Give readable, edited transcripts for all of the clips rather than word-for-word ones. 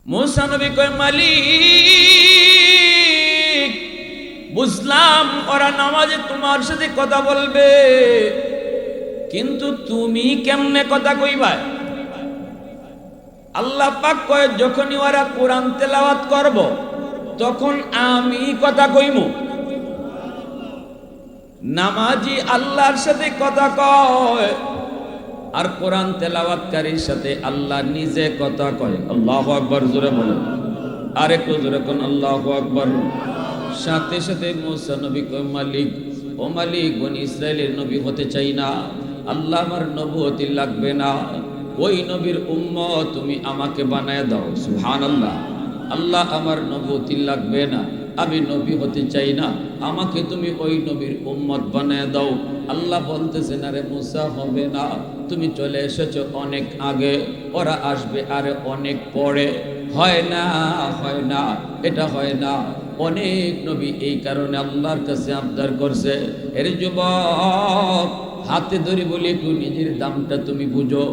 मूसा नबी कहे मालिक बुझलाम ওরা নামাজে তোমার সাথে কথা বলবে, কিন্তু তুমি কেমনে কথা কইবা? আল্লাহ পাক কয় যখনই ওরা কোরআন তেলাওয়াত করব তখন আমি কথা কইমু। নামাজি আল্লাহর সাথে কথা কয় আর কোরআন তেলাওয়াতকারীর সাথে আল্লাহ নিজে কথা কয়। আল্লাহু আকবার, জোরে বলেন, আর একটু জোরে কোন আল্লাহু আকবার। সাথে সাথে মুসা নবী কয় মালিক, ও মালিক, বনি ইসরাইলের নবী হতে চাই না, আল্লাহ আমার নবুয়তি লাগবে না, ওই নবীর উম্মত তুমি আমাকে বানায় দাও। সুবহানাল্লাহ। আল্লাহ আমার নবুয়তি লাগবে না, আমি নবী হতে চাই না, আমাকে তুমি ওই নবীর উম্মত বানায় দাও। আল্লাহ বলতেছেন আরে মুসা হবে না, তুমি চলে এসেছো অনেক আগে, ওরা আসবে আরে অনেক পরে। হয় না, হয় না, এটা হয় না। অনেক নবী এই কারণে আল্লাহর কাছে আবদার করছে, এর যুবক হাতে ধরে বলি একটু নিজের দামটা তুমি বুঝো,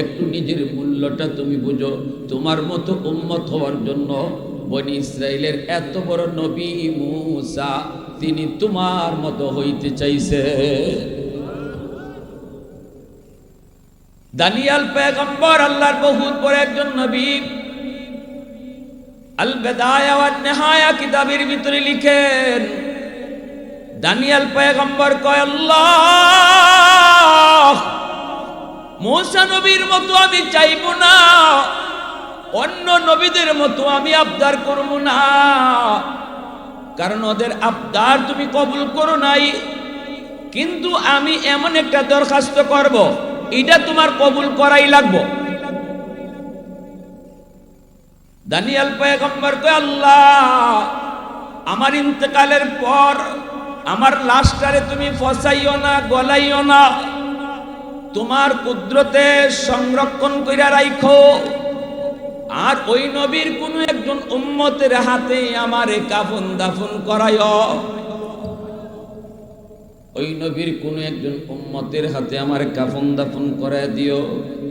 একটু নিজের মূল্যটা তুমি বুঝো। তোমার মতো উম্মত হওয়ার জন্য বনি ইসরাইলের এত বড় নবী মুসা তিনি তোমার মতো হইতে চাইছে। দানিয়েল পয়গম্বর আল্লাহর বহুত বড় একজন নবী। আল বিদায়া ওয়ান নিহায়া কিতাবের ভিতরে লিখেন, দানিয়েল পয়গম্বর কয় আল্লাহ মুসা নবীর মতো আমি চাইব না, অন্য নবীদের মতো আমি আবদার করব না, কারণ ওদের আবদার তুমি কবুল করো নাই। কিন্তু আমি এমন একটা দরখাস্ত করব, এটা তোমার কবুল করাই লাগবে। দানিয়েল পয়গম্বর কয় আল্লাহ আমার ইন্তেকালের পর আমার লাশটারে তুমি ফসাইও না, গলাইও না, তোমার কুদরতে সংরক্ষণ কইরা রাখো, আর ওই নবীর কোন একজন উম্মতের হাতে আমারে কাফন দাফন করায়ও। ওই নবীর কোন একজন উম্মতের হাতে আমার কাফন দাফন করায় দিও।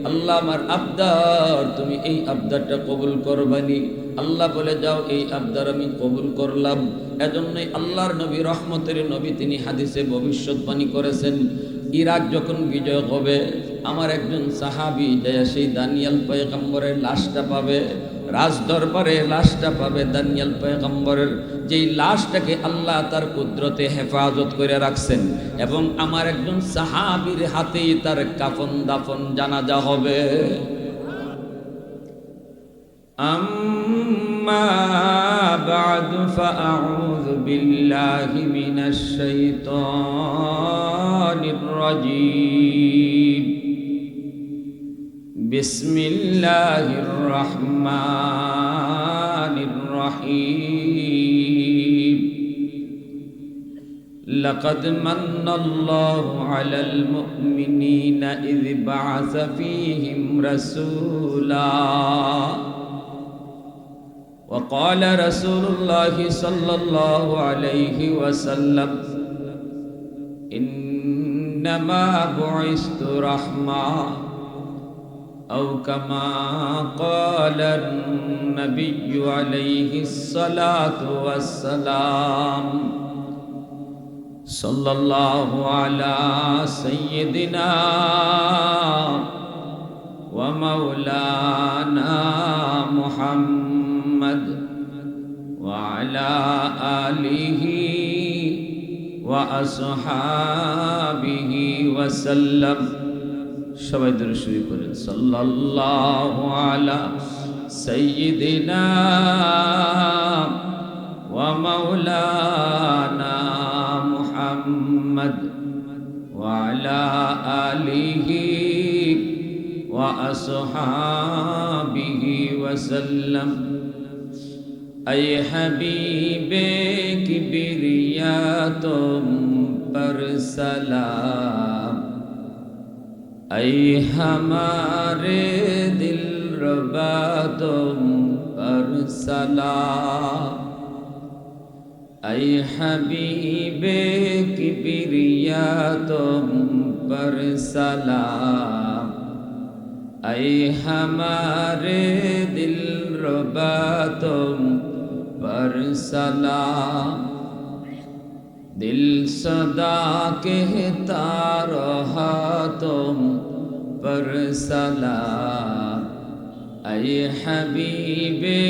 আল্লাহ আমার আবদার, তুমি এই আবদারটা কবুল করবানি। আল্লাহ বলে যাও এই আবদার আমি কবুল করলাম। এজন্যই আল্লাহর নবী রহমতের নবী তিনি হাদিসে ভবিষ্যৎবাণী করেছেন, ইরাক যখন বিজয় হবে আমার একজন সাহাবী যায় সেই দানিয়েল পয়গম্বরের লাশটা পাবে, রাজ দরবারে লাশটা পাবে দানিয়েল পয়গম্বরের, যেই লাশটাকে আল্লাহ তার কুদরতে হেফাজত করে রাখছেন, এবং আমার একজন সাহাবীর হাতেই তার কাফন দাফন জানাজা হবে। আম্মা বা'দু ফাআউযু বিল্লাহি মিনাশ শাইতানির রাজীম। বিসমিল্লাহির রহমানির রহিম। লাকাদ মান্নাল্লাহু আলাল মুমিনিনা ইয বা'আসা ফীহিম রাসূলা। وقال رسول الله صلى الله عليه وسلم إنما بعثت رحمة أو كما قال النبي عليه الصلاة والسلام صلى الله على سيدنا ومولانا محمد وعلى آله وأصحابه وسلم। সবাই দরুদ শরীফ পড়েন, সাল্লাল্লাহু আলা সাইয়্যিদিনা ওয়া মাওলানা মুহাম্মদ ওয়া আলা আলিহি ওয়া আসহাবিহি ওয়া সাল্লাম। ऐ हबीबे किबरिया तुम पर सलाम, ऐ हमारे दिलरुबा तुम पर सलाम, ऐ हबीबे किबरिया तुम पर सलाम, ऐ हमारे दिल बातों पर सलाम दिल सदा कहता रहा तुम पर सलाम ऐ हबीबे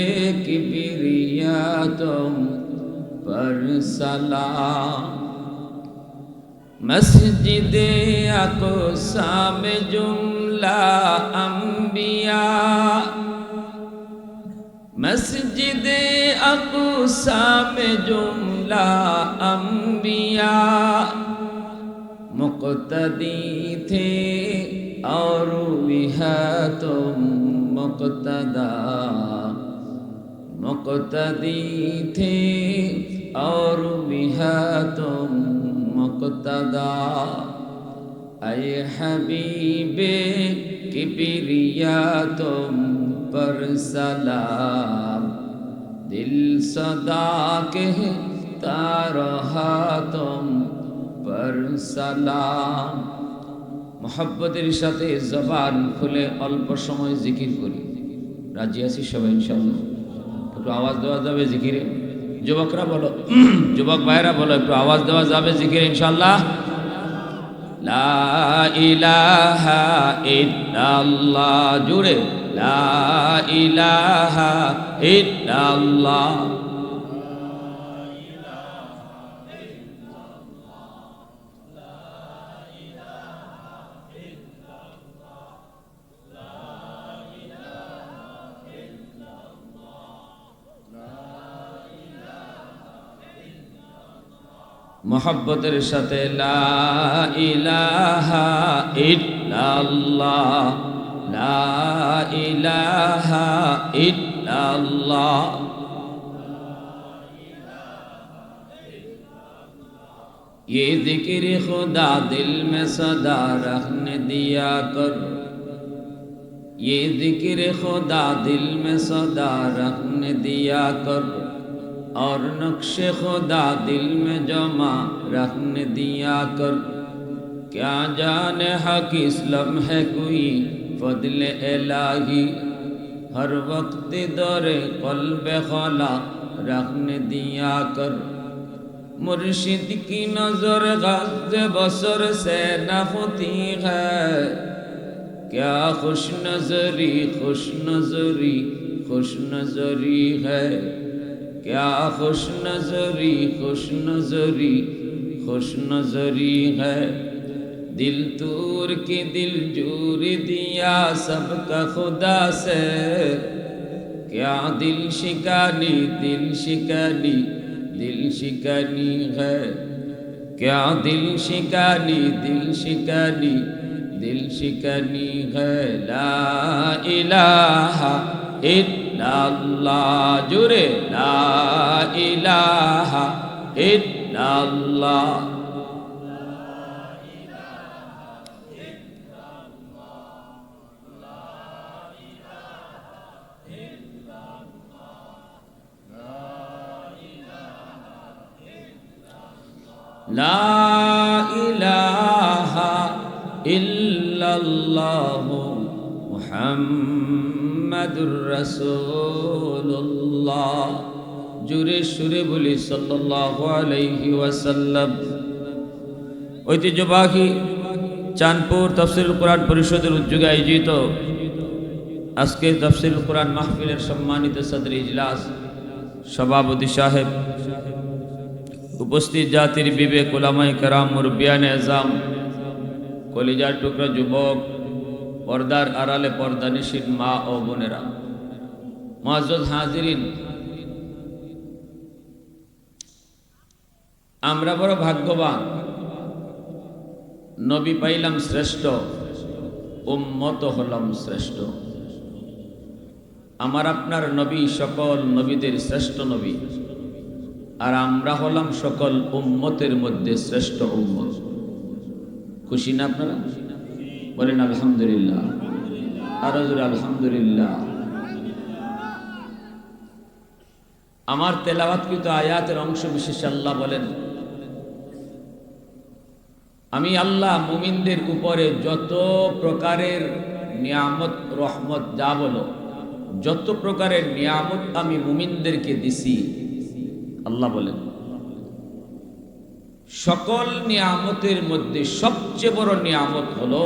किबरिया तुम पर सलाम मस्जिदे अक़सा में जुमला अंबिया मस्जिदे अक़सा में जुमला अंबिया मुक़्तदी थे और बिहा तुम मुक़्तदा मुक़्तदी थे और बिहा तुम मुक़्तदा ऐ हबीबे किबरिया तुम पर सलाम दिल सदा कहता रहा तुम पर सलाम मोहब्बतेर साथे जबान खुले अल्प समय जिकिर करी राजी आছি সবাই ইনশাআল্লাহ একটু আওয়াজ দেওয়া যাবে জিকিরে যুবকরা বলো যুবক ভাইরা বলো একটু আওয়াজ দেওয়া যাবে জিকিরে ইনশাআল্লাহ লা ইলাহা ইল্লাল্লাহ জুড়ে লা ইলাহা ইল্লাল্লাহ मोहब्बतेर साथे ला इलाहा इल्लल्लाह ला इलाहा इल्लल्लाह ये जिक्र खुदा दिल में सदा रखने दिया कर ये जिक्र खुदा दिल में सदा रखने दिया कर और नक्शे खुदा दिल में जमा रखने दिया कर क्या जाने हक इस्लाम है कोई फजल इलाही हर वक्त दौरे क़ल्ब खला रखने दिया कर मुर्शिद की नजर गज़ बसर से न होती है क्या खुश नजरी है क्या खुश नजरी है दिल तूर की दिल जूर दिया सबका खुदा से क्या दिल शिकानी है क्या दिल शिकानी है ला इलाहा इल्लल्लाह जुरे ला इलाहा इल्लल्लाह ला इलाहा इल्लल्लाह मुहम्मदुर रसूलुल्लाह जुरे सुरे बोली सल्लल्लाहु अलैहि वसल्लम ঐতিহ্যবাহী চাঁদপুর তাফসীরুল কুরআন পরিষদের উদ্যোগে আয়োজিত আজকের তাফসীরুল কুরআন মাহফিলের সম্মানিত সদর ইজলাস সভাপতি সাহেব উপস্থিত জাতির বিবেক উলামায়ে কেরাম মুরব্বিয়ানে আযম কলিজার টুকরা যুবক পর্দার আড়ালে পর্দানিশীন মা ও বোনেরা মুআজ্জাজ হাজিরিন আমরা বড় ভাগ্যবান নবী পাইলাম শ্রেষ্ঠ উম্মত হলাম শ্রেষ্ঠ আমার আপনার নবী সকল নবীদের শ্রেষ্ঠ নবী আর আমরা হলাম সকল উম্মতের মধ্যে শ্রেষ্ঠ উম্মত খুশি না আপনারা বলেন আলহামদুলিল্লাহ আর জোরে আলহামদুলিল্লাহ আমার তেলাওয়াতকৃত আয়াতের অংশ বিশেষ আল্লাহ বলেন আমি আল্লাহ মুমিনদের উপরে যত প্রকারের নিয়ামত রহমত যা বলো যত প্রকারের নিয়ামত আমি মুমিনদেরকে দিছি, আল্লাহ বলেন সকল নিয়ামতের মধ্যে সবচেয়ে বড় নিয়ামত হলো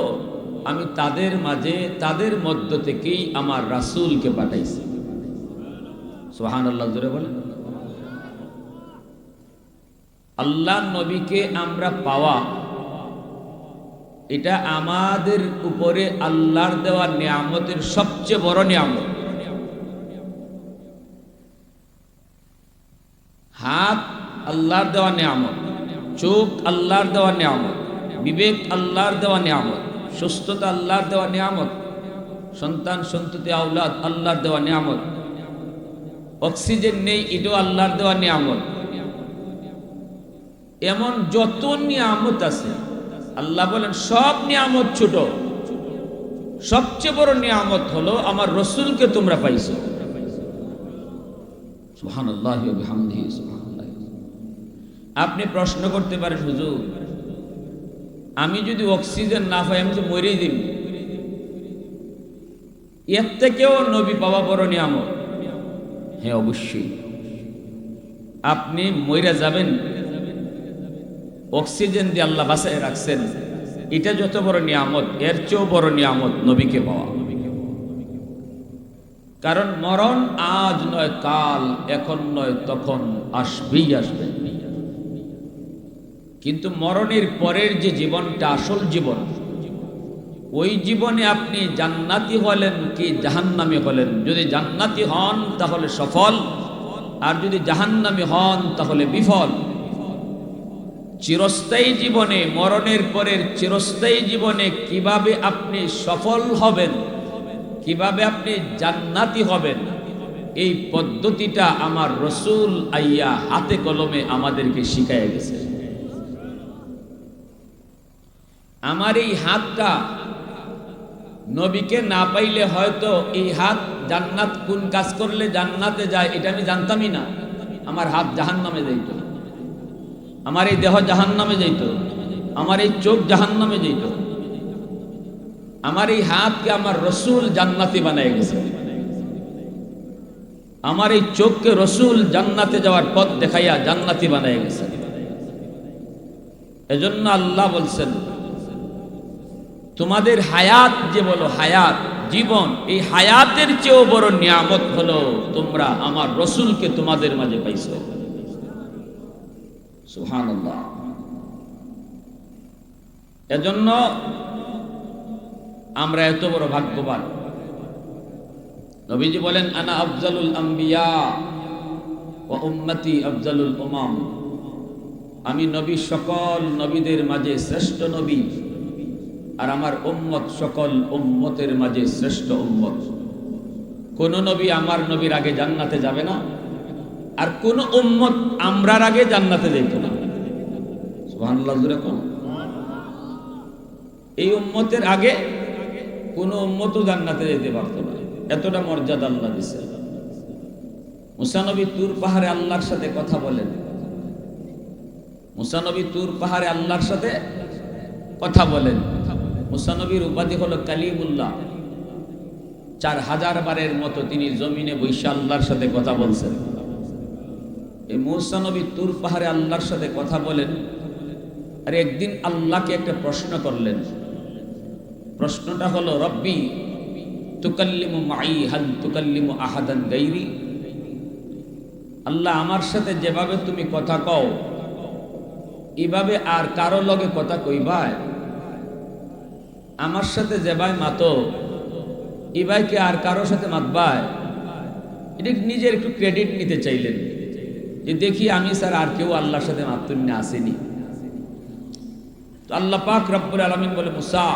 আমি তাদের মাঝে তাদের মধ্য থেকেই আমার রাসূলকে পাঠাইছি। সুবহানাল্লাহ জোরে বলেন। আল্লাহ নবীকে আমরা পাওয়া, এটা আমাদের উপরে আল্লাহর দেওয়া নিয়ামতের সবচেয়ে বড় নিয়ামত। হাত আল্লাহর দেওয়া নিয়ামত, চোখ আল্লাহর দেওয়া নিয়ামত, বিবেক আল্লাহর দেওয়া নিয়ামত, সুস্থতা আল্লাহর দেওয়া নিয়ামত, সন্তান সন্ততি আওলাদ আল্লাহর দেওয়া নিয়ামত, অক্সিজেন নেই এটাও আল্লাহর দেওয়া নিয়ামত। এমন যত নিয়ামত আছে আল্লাহ বলেন সব নিয়ামত ছোট, সবচেয়ে বড় নিয়ামত হলো আমার রসুলকে তোমরা পাইছো। সুবহানাল্লাহি ওয়া বিহামদিহি সুবহানাল্লাহ। আপনি প্রশ্ন করতে পারেন হুজুর আমি যদি অক্সিজেন না পাই আমি তো মরেই দিব, এর থেকেও নবী পাওয়া বড় নিয়ামত। হ্যাঁ অবশ্যই, আপনি মরে যাবেন, অক্সিজেন দিয়ে আল্লাহ বাঁচায় রাখছেন, এটা যত বড় নিয়ামত এর চেয়েও বড় নিয়ামত নবীকে পাওয়া। কারণ মরণ আজ নয় কাল, এখন নয় তখন আসবেই আসবে। কিন্তু মরণের পরের যে জীবনটা আসল জীবন, ওই জীবনে আপনি জান্নাতি হলেন কি জাহান্নামী হলেন, যদি জান্নাতি হন তাহলে সফল, আর যদি জাহান্নামী হন তাহলে বিফল। চিরস্থায়ী জীবনে, মরণের পরের চিরস্থায়ী জীবনে কিভাবে আপনি সফল হবেন, কিভাবে আপনি জান্নাতি হবেন, এই পদ্ধতিটা আমার রসূল আইয়া হাতে কলমে আমাদেরকে শিখাইয়া গেছে। আমার এই হাতটা নবীকে না পাইলে হয়তো এই হাত জান্নাত কোন কাজ করলে জান্নাতে যায় এটা আমি জানতামই না। আমার হাত জাহান্নামে যাইত, আমার এই দেহ জাহান্নামে যাইত, আমার এই চোখ জাহান্নামে যাইত। আমার এই হাতকে আমার রসূল জান্নাতি বানায় গেছে, আমার এই চোখকে রসূল জান্নাতে যাওয়ার পথ দেখাইয়া জান্নাতি বানায় গেছে। এজন্য আল্লাহ বলছেন তোমাদের হায়াত, যে বলো হায়াত জীবন, এই হায়াতের চেয়েও বড় নিয়ামত হলো তোমরা আমার রসূলকে তোমাদের মাঝে পাইছো। সুবহানাল্লাহ। এজন্য আমরা এত বড় ভাগ্যবান। নবীজি বলেন আনা আফজালুল আম্বিয়া ওয়া উম্মতি আফজালুল উমাম, আমি নবী সকল নবীদের মাঝে শ্রেষ্ঠ নবী, আর আমার উম্মত সকল উম্মতের মাঝে শ্রেষ্ঠ উম্মত। কোন নবী আমার নবীর আগে জান্নাতে যাবে না, আর কোন উম্মত আমরার আগে জান্নাতে যেত না। সুবহানাল্লাহ জোরে কোন। এই উম্মতের আগে কোন উম্মতও জান্নাতে যেতে পারত না, এতটা মর্যাদা আল্লাহ দিয়েছে। মুসা নবী তুর পাহাড়ে আল্লাহর সাথে কথা বলেন, মুসা নবী তুর পাহাড়ে আল্লাহর সাথে কথা বলেন। মুসা নবীর উপাধি হলো কালিমুল্লাহ। 4000 বারের মতো তিনি জমিনে বৈশা আল্লাহর সাথে কথা বলছেন। এই মুসা নবী তুর পাহাড়ে আল্লাহর সাথে কথা বলেন, আর একদিন আল্লাহকে একটা প্রশ্ন করলেন। প্রশ্নটা হলো রব্বি তুকাল্লিমু মাই হাল তুকাল্লিমু আহাদান গায়রি, আল্লাহ আমার সাথে যেভাবে তুমি কথা কও এভাবে আর কারো লগে কথা কইবাই? আমার সাথে যেভাবে মাতো এভাবে আর কারোর সাথে মাতবায়? এটা নিজের একটু ক্রেডিট নিতে চাইলেন যে দেখি আমি স্যার আর কেউ আল্লাহর সাথে মাতুন্য আসেনি। তো আল্লাহ পাক রব্বুল আলামিন বলে মুসা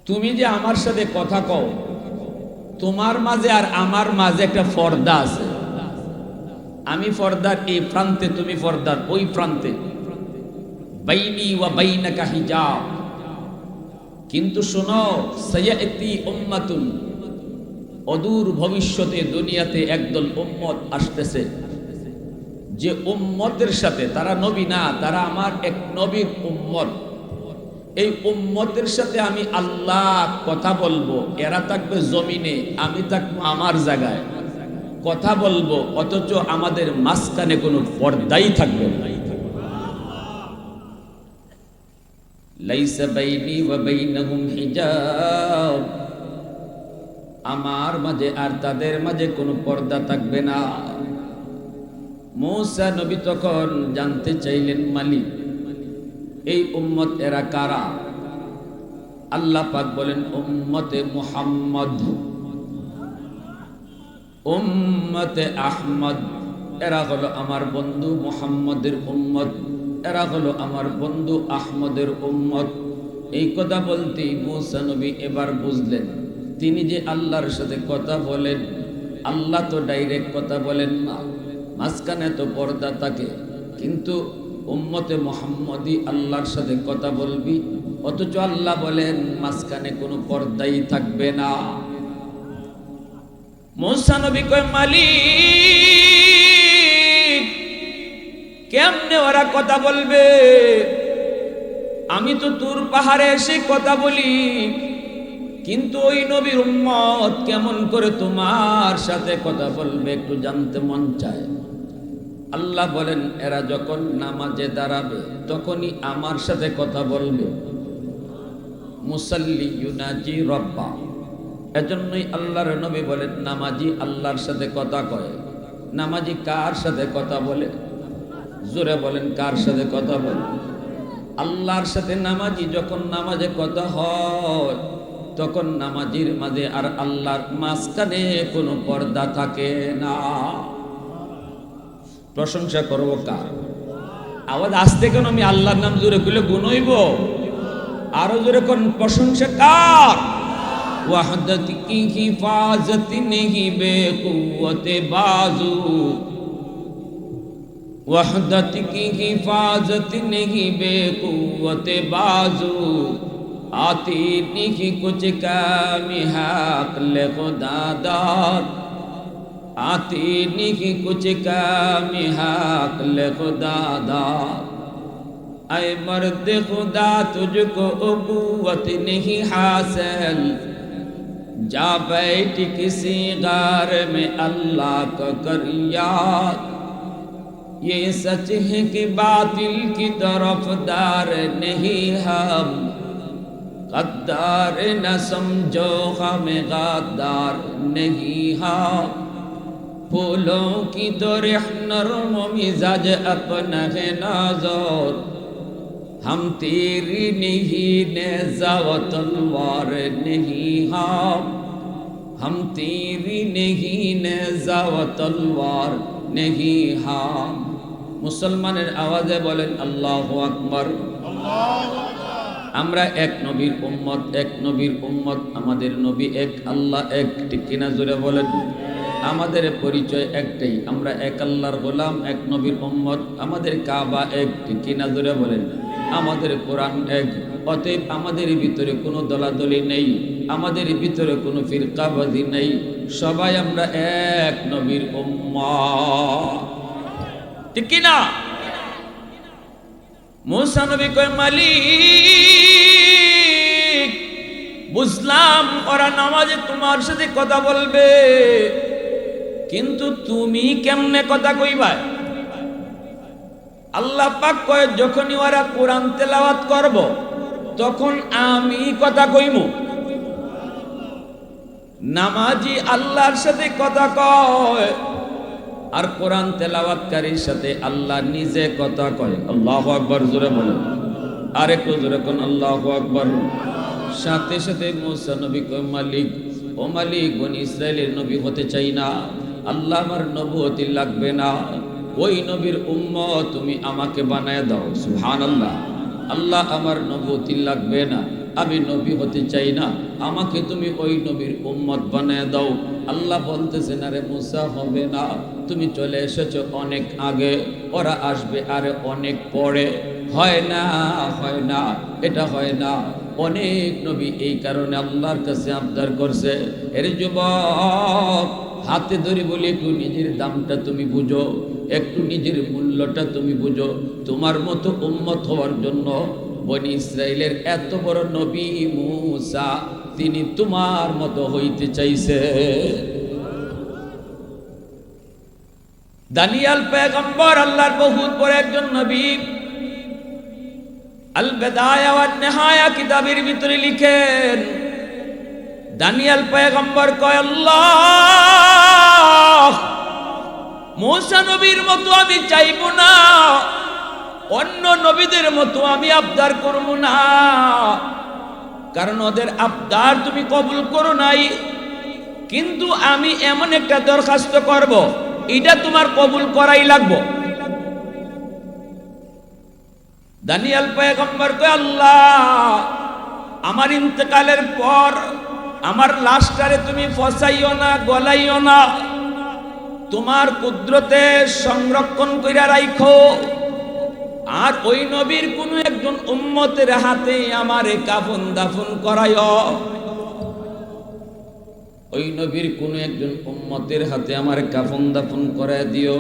তুমি যে আমার সাথে কথা কও, তোমার মাঝে আর আমার মাঝে একটা পর্দা আছে। আমি পর্দার এই প্রান্তে, তুমি পর্দার ওই প্রান্তে। বাইনি ওয়া বাইনাকা হিজাব। কিন্তু শোনো, সায়াতি উম্মাতুন, অদূর ভবিষ্যতে দুনিয়াতে একদল উম্মত আসতেছে, যে উম্মতের সাথে, তারা নবী না, তারা আমার এক নবীর উম্মত, এই উম্মতের সাথে আমি আল্লাহ কথা বলবো, এরা থাকবে জমিনে, আমি থাকবো আমার জায়গায়, কথা বলবো, অথচ আমাদের মাঝখানে কোনো পর্দাই থাকবে না। লাইসা বাইনি ওয়া বাইনাহুম হিজাব, আমার মাঝে আর তাদের মাঝে কোনো পর্দা থাকবে না। মূসা নবী তখন জানতে চাইলেন, মালিক এই উম্মত এরা কারা? আল্লাহ পাক বলেন, উম্মতে মুহাম্মদ, উম্মতে আহমদ, এরা হলো আমার বন্ধু মুহাম্মদের উম্মত, এরা হলো আমার বন্ধু আহমদের উম্মত। এই কথা বলতেই মূসা নবী এবার বুঝলেন তিনি যে আল্লাহর সাথে কথা বলেন, আল্লাহ তো ডাইরেক্ট কথা বলেন না, মাঝখানে তো পর্দা থাকে, কিন্তু উম্মতে মুহাম্মদি আল্লাহর সাথে কথা বলবি, অথচ আল্লাহ বলেন মাঝখানে কোনো পর্দাই থাকবে না। মূসা নবী কয়, মালিক কেমনে ওরা কথা বলবে? আমি তো তুর পাহাড়ে এসে কথা বলি, কিন্তু ওই নবীর উম্মত কেমন করে তোমার সাথে কথা বলবে একটু জানতে মন চায়। আল্লাহ বলেন, এরা যখন নামাজে দাঁড়াবে তখনই আমার সাথে কথা বলবে। মুসাল্লি ইউনাজি রব্বা, এজন্যই আল্লাহর নবী বলেন নামাজি আল্লাহর সাথে কথা কয়। নামাজি কার সাথে কথা বলে? জোরে বলেন, কার সাথে কথা বলে? আল্লাহর সাথে। নামাজি যখন নামাজে কথা হয় তখন নামাজির মাঝে আর আল্লাহর মাঝখানে কোনো পর্দা থাকে না। প্রশংসা করব কার? আওয়াজ আসতে কেন? আমি আল্লাহর নাম জোরে খুলে গুনইব, আরো জোরে কোন প্রশংসা কার? ওয়াহদত কি হিফাজত নেহি বেকুওতে বাজু, वहदत की हिफाजत नहीं बेकुवते बाजू, आती नहीं कुछ कामी हक़ खुदादार, आती नहीं कुछ कामी हक़ खुदादार। ऐ मर्द खुदा तुझको उबुवत नहीं हासिल, जा बैठ किसी गार में अल्लाह को कर याद। ये सच है कि बातिल की तरफदार नहीं हम, गद्दार न समझो हमें गद्दार नहीं हम। फूलों की तरह नरम मिजाज अपना है नाज़ुर, हम तेरी नहीं नेज़ा व तलवार नहीं हम, हम तेरी नहीं नेज़ा व तलवार नहीं हम। মুসলমানের আওয়াজে বলেন আল্লাহু আকবার। আমরা এক নবীর উম্মত, এক নবীর উম্মত, আমাদের নবী এক, আল্লাহ এক, ঠিক কিনা জোরে বলেন। আমাদের পরিচয় একটাই, আমরা এক আল্লাহর গোলাম, এক নবীর উম্মত, আমাদের কাবা এক, ঠিক কিনা জোরে বলেন। আমাদের কোরআন এক, অতএব আমাদের ভিতরে কোনো দলাদলি নেই, আমাদের ভিতরে কোনো ফিরকাবাজি নেই, সবাই আমরা এক নবীর উম্মত, ঠিক কিনা? মূসা নবী কয়, মালিক বুঝলাম ওরা নামাজে তোমার সাথে কথা বলবে, কিন্তু তুমি কেমনে কথা কইবা? আল্লাহ পাক কয়, যখনই ওরা কোরআন তেলাওয়াত করব তখন আমি কথা কইমু। নামাজি আল্লাহর সাথে কথা কয়, আর কোরআন তেলাওয়াতকারীর সাথে আল্লাহ নিজে কথা কয়। আল্লাহু আকবার, জোরে বলেন, আর একটু জোরে কোন আল্লাহু আকবার। সাথে সাথে মূসা নবী কয়, মালিক ও মালিক, বনি ইসরাইলের নবী হতে চাই না, আল্লাহ আমার নবুয়তি লাগবে না, ওই নবীর উম্মত তুমি আমাকে বানায় দাও। সুবহানাল্লাহ। আল্লাহ আমার নবুয়তি লাগবে না, আমি নবী হতে চাই না, আমাকে তুমি ওই নবীর উম্মত বানায় দাও। আল্লাহ বলতেছেন, আরে মূসা হবে না, তুমি চলে এসেছো অনেক আগে, ওরা আসবে আরে অনেক পরে। হয় না, হয় না, এটা হয় না। অনেক নবী এই কারণে আল্লাহর কাছে আবদার করছে, এর যুবক হাতে ধরে বলি একটু নিজের দামটা তুমি বুঝো, একটু নিজের মূল্যটা তুমি বুঝো। তোমার মতো উম্মত হওয়ার জন্য বনি ইসরাইলের এত বড় নবী মূসা তিনি তোমার মতো হইতে চাইছে। দানিয়েল পয়গম্বর আল্লাহর বহুত বড় একজন নবী। আল বিদায়া ওয়ান নিহায়া কিতাবের ভিতরে লিখেন, দানিয়েল পয়গম্বর কয়, আল্লাহ মূসা নবীর মতো আমি চাইব না, অন্য নবীদের মতো আমি আবদার করব না, কারণ ওদের আবদার তুমি কবুল করো নাই। কিন্তু আমি এমন একটা দরখাস্ত করব, এটা তোমার কবুল করাই লাগবে। দানিয়েল পয়গম্বর কয়, আল্লাহ আমার ইন্তেকালের পর আমার লাশটারে তুমি ফসাইও না, গলাইও না, তোমার কুদরতে সংরক্ষণ কইরা রাখো। আর ওই নবীর কোন একজন উম্মতের হাতে আমারে কাফন দাফন করায়ও, ওই নবীর কোন একজন উম্মতের হাতে আমার কাফন দাফন করায় দিও।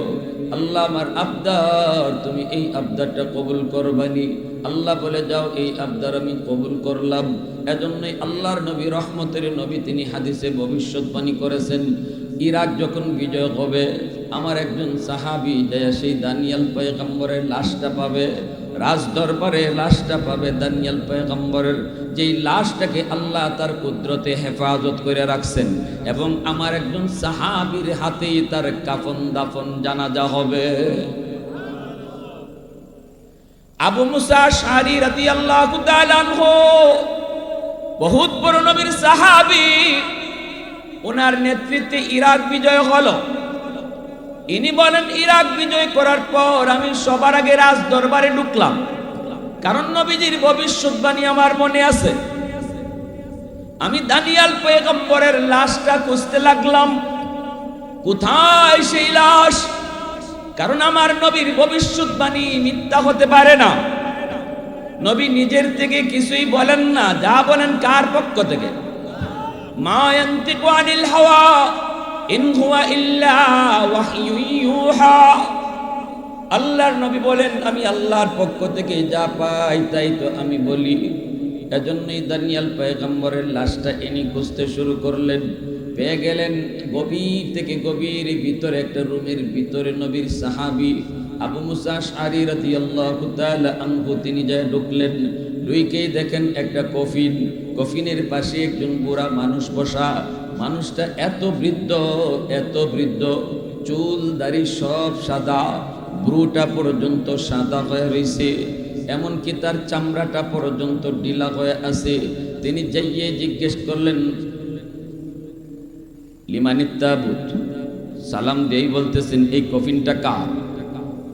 আল্লাহ আমার আবদার, তুমি এই আবদারটা কবুল করবানি। আল্লাহ বলে যাও, এই আবদার আমি কবুল করলাম। এজন্যই আল্লাহর নবী, রহমতের নবী, তিনি হাদিসে ভবিষ্যৎবাণী করেছেন, ইরাক যখন বিজয় হবে আমার একজন সাহাবী যায় সেই দানিয়েল পয়গম্বরের লাশটা পাবে, রাজ দরবারে লাশটা পাবে দানিয়েল পয়গম্বরের, যেই লাশটাকে আল্লাহ তার কুদরতে হেফাজত করে রাখছেন, এবং আমার একজন সাহাবীর হাতেই তার কাফন দাফন জানাজা হবে। আবু মুসা আশআরী রাদিয়াল্লাহু তাআলা আনহু বহুত বড় নবীর সাহাবী, ওনার নেতৃত্বে ইরাক বিজয় হলো। ইনি বলেন, ইরাক বিজয় করার পর আমি সবার আগে রাজ দরবারে ঢুকলাম, কারণ নবীজির ভবিষ্যৎবাণী আমার মনে আছে। আমি দানিয়েল পয়গম্বরের লাশটা খুঁজতে লাগলাম, কোথায় সেই লাশ, কারণ আমার নবীর ভবিষ্যৎবাণী মিথ্যা হতে পারে না। নবী নিজের থেকে কিছুই বলেন না, যা বলেন কার পক্ষ থেকে? মা ইয়ানতিকু আনিল হাওয়া ইন হুয়া ইল্লা ওয়াহয়ু ইউহা। আল্লাহর নবী বলেন, আমি আল্লাহর পক্ষ থেকে যা পাই তাই তো আমি বলি। এজন্যই দানিয়েল পয়গম্বরের লাশটা ইনি খুঁজতে শুরু করলেন। পেয়ে গেলেন গভীর থেকে গভীর ভিতরে একটা রুমের ভিতরে নবীর সাহাবী আবু মুসা আশআরী রাদিয়াল্লাহু তাআলা আনহু তিনি যায় ঢুকলেন। ঢুকেই দেখেন একটা কফিন, কফিনের পাশে একজন বুড়া মানুষ বসা। মানুষটা এত বৃদ্ধ, চুল দাড়ি সব সাদা, ব্রুটা পর্যন্ত সাদা হয়ে রয়েছে, এমনকি তার চামড়াটা পর্যন্ত ঢিলা হয়ে আছে। তিনি যাইয়ে জিজ্ঞেস করলেন, লিমানিত তাবুত, সালাম দিয়েই বলতেছেন, এই কফিনটা কার?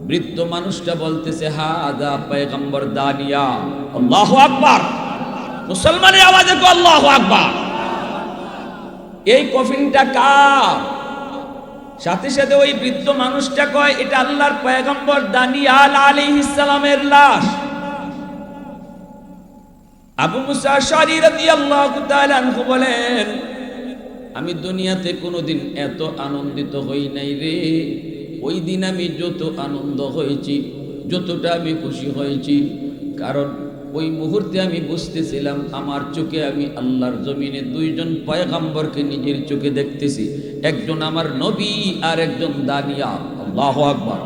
বৃদ্ধ মানুষটা বলতেছে, হাদা পয়গম্বর দানিয়েল। আল্লাহু আকবার! মুসলমানের আওয়াজে কো আল্লাহু আকবার! এই কফিনটা কার? সাথে সাথে ওই বৃদ্ধ মানুষটা কয়, এটা আল্লাহর পয়গম্বর দানিয়েল আলাইহিস সালামের লাশ। আবু মুসা আশআরী রাদিয়াল্লাহু তাআলা আনহু বলেন, আমি দুনিয়াতে কোনোদিন এত আনন্দিত হই নাই রে। ওই দিন আমি যত আনন্দ হয়েছি, যতটা আমি খুশি হয়েছি, কারণ ওই মুহূর্তে আমি বুঝতেছিলাম আমার চোখে আমি আল্লাহর জমিনে দুইজন পয়গম্বরকে নিজের চোখে দেখতেছি, একজন আমার নবী আর একজন দানিয়েল। আল্লাহু আকবার!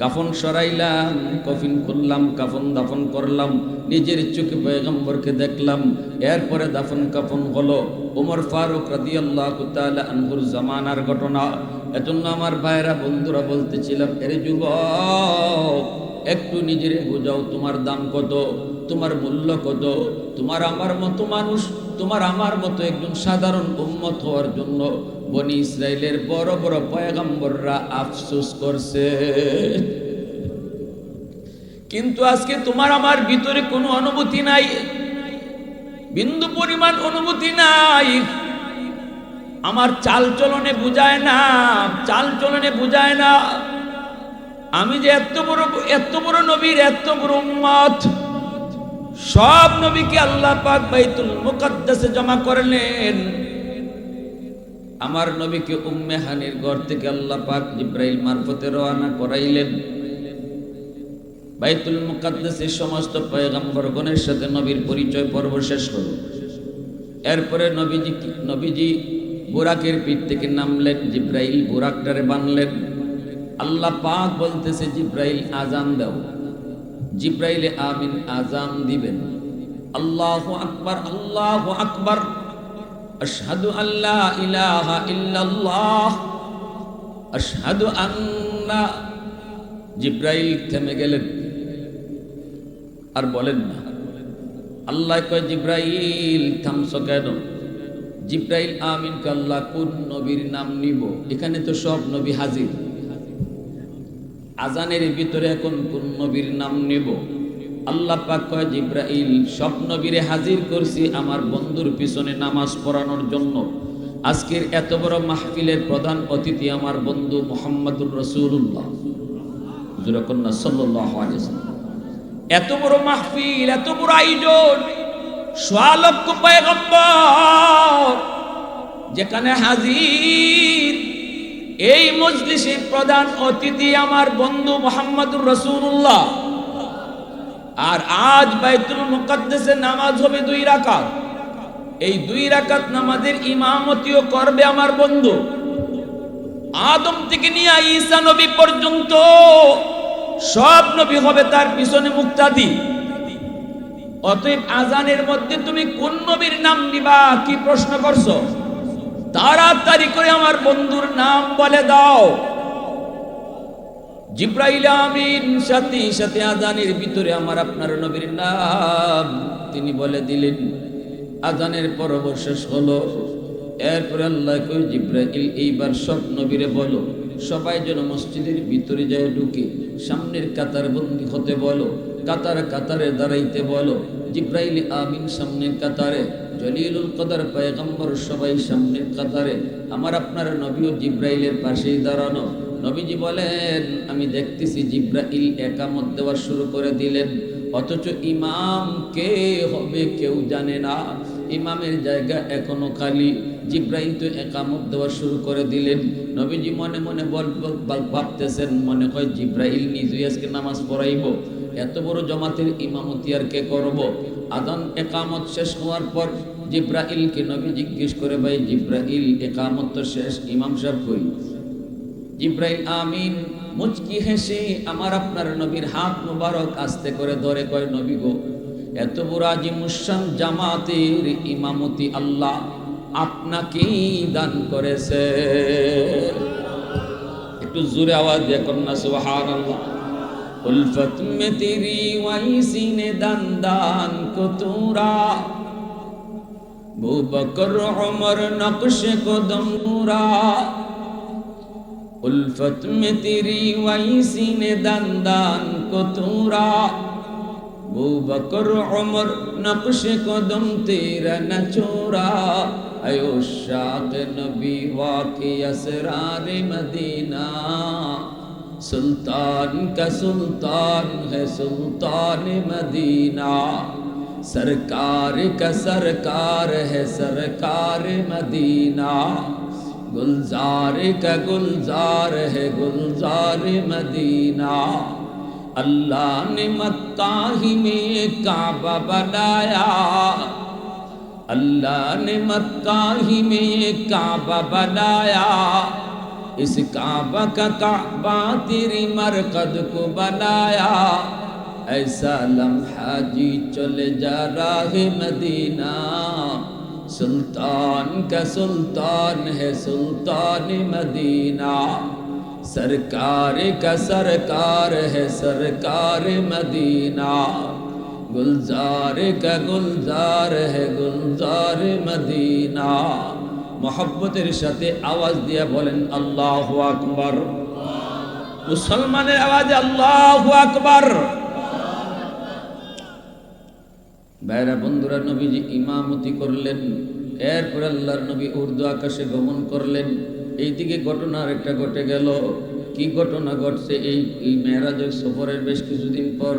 কাফন সরাইলাম, কফিন খুললাম, কাফন দাফন করলাম, নিজের চোখে পয়গম্বরকে দেখলাম। এরপরে দাফন কাফন হলো। ওমর ফারুক রাদিয়াল্লাহু তাআলা আনহুর জামানার ঘটনা। এজন্য আমার ভাইরা বন্ধুরা বলতেছিলাম, এরে যুবক, একটু নিজেরে বুঝাও, তোমার দাম কত, তোমার মূল্য কত। তোমার আমার মতো মানুষ, তোমার আমার মতো একজন সাধারণ উম্মত হওয়ার জন্য বনি ইসরাইলের বড় বড় পয়গম্বররা আফসোস করছে, কিন্তু আজকে তোমার আমার ভিতরে কোনো অনুভূতি নাই, বিন্দু পরিমাণ অনুভূতি নাই। আমার চাল চলনে বুঝায় না আমি যে এত বড় নবীর এত বড় উম্মত। সব নবীকে আল্লাহ পাক বাইতুল মুকাদ্দাসে জমা করলেন। আমার নবীকে উম্মে হানির ঘর থেকে আল্লাহ পাক জিব্রাইল মারফতে রওনা করাইলেন। বাইতুল মুকাদ্দাসের সমস্ত পয়গম্বরগণের সাথে নবীর পরিচয় পর্ব শেষ হলো। এরপরে নবীজি বুরাকের পিঠ থেকে নামলেন, জিব্রাইল বুরাকটারে বানলেন। আল্লাহ পাক বলতেছে, জিব্রাইল আজান দাও। জিব্রাইলে আমিন আজান দিবেন। আল্লাহু আকবার, আল্লাহু আকবার, আশহাদু আল্লা ইলাহা ইল্লাল্লাহ, আশহাদু আন্না। জিব্রাইল থেমে গেলেন, আর বলেন না। আল্লাহ কয়, জিব্রাইল থামছো কেন? জিব্রাইল আমিন কে আল্লাহ কোন নবীর নাম নিব? এখানে তো সব নবী হাজির, আজানের ভিতরে এখন কোন নবীর নাম নেব? আল্লাহ পাক কয়, জিব্রাইল সব নবীরে হাজির করছি আমার বন্ধুর পিছনে নামাজ পড়ানোর জন্য। আজকের এত বড় মাহফিলের প্রধান অতিথি আমার বন্ধু মুহাম্মদুর রাসূলুল্লাহ সাল্লাল্লাহু আলাইহি ওয়াসাল্লাম। এত বড় মাহফিল, এত বড় আয়োজন, সোয়া লক্ষ পয়গম্বর যেখানে হাজির, এই মজলিসের প্রধান অতিথি আমার বন্ধু মুহাম্মদুর রাসূলুল্লাহ। আর আজ বাইতুল মুকাদ্দাসে নামাজ হবে 2 রাকাত। এই 2 রাকাত নামাজের ইমামতিও করবে আমার বন্ধু। আদম থেকে নিয়ে ঈসা নবী পর্যন্ত সব নবী হবে তার পিছনে মুক্তাদি। অতএব আজানের মধ্যে তুমি কোন নবীর নাম নিবা কি প্রশ্ন করছো? তাড়াতাড়ি করে আমার বন্ধুর নাম বলে দাও। জিব্রাইল আমিন সাথে সাথে আজানের ভিতরে আমার আপনার নবীর নাম তিনি বলে দিলেন। আজানের পর্ব শেষ হলো। এরপরে আল্লাহ কই, জিব্রাইল এইবার সব নবীরে বলো সবাই যেন মসজিদের ভিতরে যায় ঢুকে সামনের কাতার বন্দী হতে বলো, কাতারে দাঁড়াইতে বলো। জিব্রাইল আমিন সামনের কাতারে, জলিলুল কদর পয়গম্বর সবাই সামনের কাতারে, আমার আপনার নবীও জিব্রাইলের পাশেই দাঁড়ানো। নবীজি বলেন, আমি দেখতেছি জিব্রাইল একামত দেওয়া শুরু করে দিলেন, অথচ ইমাম কে হবে কেউ জানে না। ইমামের জায়গা এখনো খালি। জিব্রাইল তো একামত দেওয়া শুরু করে দিলেন। নবীজি মনে মনে ভাবতেছেন, মনে হয় জিব্রাইল নিজেই আজকে নামাজ পড়াইব, এত বড় জমাতের ইমামতি আর কে করব? আজান একামত শেষ হওয়ার পর জিব্রাইলকে নবী জিজ্ঞেস করে, ভাই জিব্রাইল একামত তো শেষ, ইমাম সাহেব কই? জিব্রাইল আমিন মুচকি হেসে আমার আপনার নবীর হাত মুবারক আস্তে করে ধরে কয়, নবী গো, এত বড় আজিমুশান জামাতের ইমামতি আল্লাহ আপনাকেই দান করেছে। একটু জোরে আওয়াজ দিয়ে কন্যা সুবহানাল্লাহ। উলফত মে তেরি ওয়াইসি নে দান কো তুরা, আবু বকর উমর নকশে কদম নুরা। उल्फत में तेरी वैसी ने दान को तूरा, अबू बकर उमर नक्श कदम तेरा न छोरा। अयो शाक़ नबी वाक़ी असरार मदीना, सुल्तान का सुल्तान है सुल्तान मदीना। सरकार का सरकार है सरकार मदीना, गुलजार का गुलजार है गुलजार मदीना। अल्लाह ने मक्का ही में काबा बनाया, अल्लाह ने मक्का ही में काबा बनाया। इस काबा का काबा तेरी मरकद को बनाया। ऐसा लम्हा जी चले जा राहे मदीना, सुल्तान का सुल्तान है सुल्तान मदीना। सरकार का सरकार है सरकार मदीना, गुलजार का गुलजार है गुलजार मदीना। मोहब्बतेर साथे आवाज दिया बोलें अल्लाहु আকবার। मुसलमानेर आवाजे अल्लाहु আকবার। ভাইরা বন্ধুরা, নবীজি ইমামতি করলেন। এরপর আল্লাহর নবী উর্দু আকাশে গমন করলেন। এইদিকে ঘটনা আরেকটা ঘটে গেল। কি ঘটনা ঘটছে? এই মেরাজের সফরের বেশ কিছুদিন পর